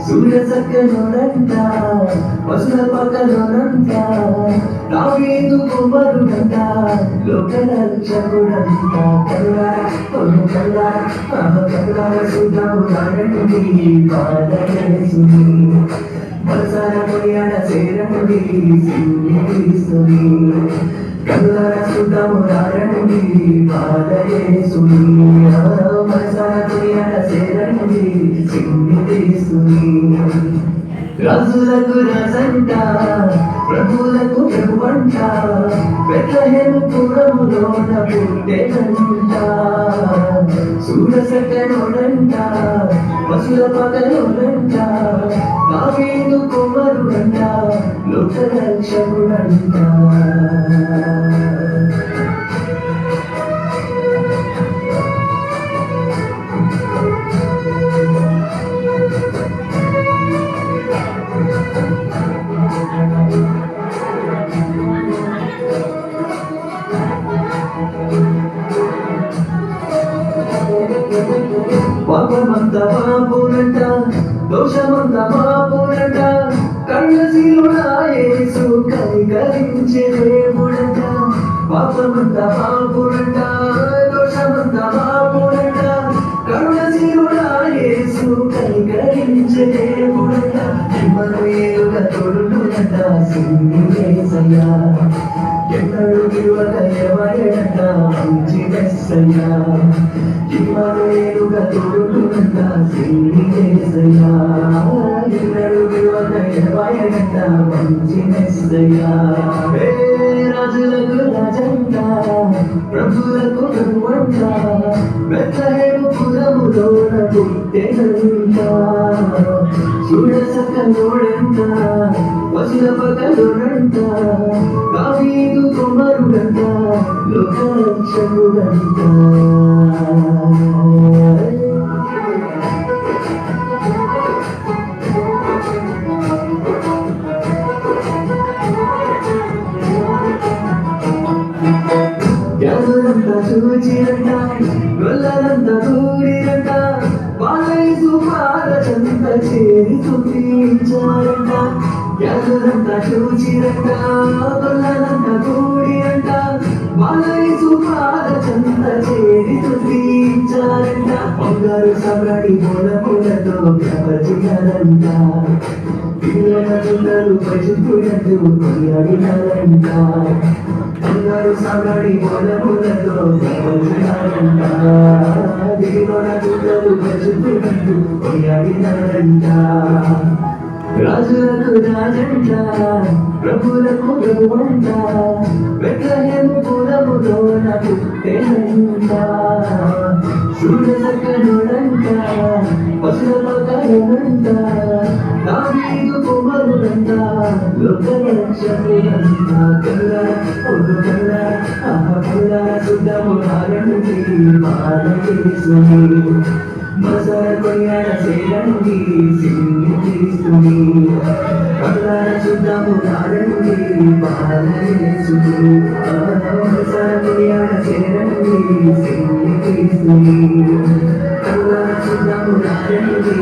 సూర్య సక్కనుడంట పసుల పక్కనుడంట దావీదు కుమారుడంట లోకరక్షకుడంట కల్లార సుధాము రండి పాదయేసుని మనసార కొనియాడ సేరండి సింగిస్తుని కల్లార సుధాము రండి పాదయేసుని మనసార కొనియాడ సేరండి సింగిస్తుని రాజులకు రాజంట ప్రభువులకు ప్రభువంట బెత్లెహేము పురములోన పుట్టెనంట సూరసక్కనోడంట పశుల పగలోడంట దావీదు కుమారుడంట లోకరక్షకుడంట పాపమంత పాపునంట దోషమంత పాపునంట కళ్ళశీలుడా యేసు కనికరించే దేవుడంట పాపమంత పాపునంట దోషమంత పాపునంట కళ్ళశీలుడా యేసు కనికరించే దేవుడంట ఇమ్మనుయేలుగా తోడునంట సింగియేసయ్యా ఎన్నడు విలువక ఎవరేనంట మంచి మెస్సయ్యా ఇమ్మనుయేలుగా తోడునంట సింగియేసయ్యా ఎన్నడు విలువక ఎవరేనంట మంచి మెస్సయ్యా రాజులకు రాజంట ప్రభువులకు ప్రభువంట బెత్లెహేము పురములోన పుట్టెనంట చూడసక్కనోడంట పశుల పగలోడంట దావీదు కుమారుడంట లోకరక్షకుడంట ఎవరంతా చూచిరంట గొల్లలంతా దూరిరంట వాళ్ళైసు పారచంత చేరి తుమ్మించారంట ఎవరంతా చూచిరంట గొల్లలంతా దూరిరంట వాళ్ళైసు పారచంత చేరి తుమ్మించారంట బంగారు సబ్రడి మూలములతో ప్రపంచారంట పిల్లల చుట్టలు పచుకున్నట్టు కొనియాడినారంట బంగారు సబ్రడి మూలములతో ప్రపంచారంట దిగున చుట్టలు పచుకున్నట్టు కొనియాడినారంట రాజులకు రాజంట ప్రభువులకు ప్రభువంట బెత్లెహేము పురములోన పుట్టెనంట సూర్యసక్కనుడంట పశుల పగలోడంట దావీదు కుమారుడంట లోకరక్షకుడంట కల్లార సుధము రండి పాదయేసుని మనసార కొనియాడ సేరండి సింగిస్తుని కల్లార సుధము రండి పాదయేసుని మనసార కొనియాడ సేరండి సింగిస్తుని కల్లార సుధము రండి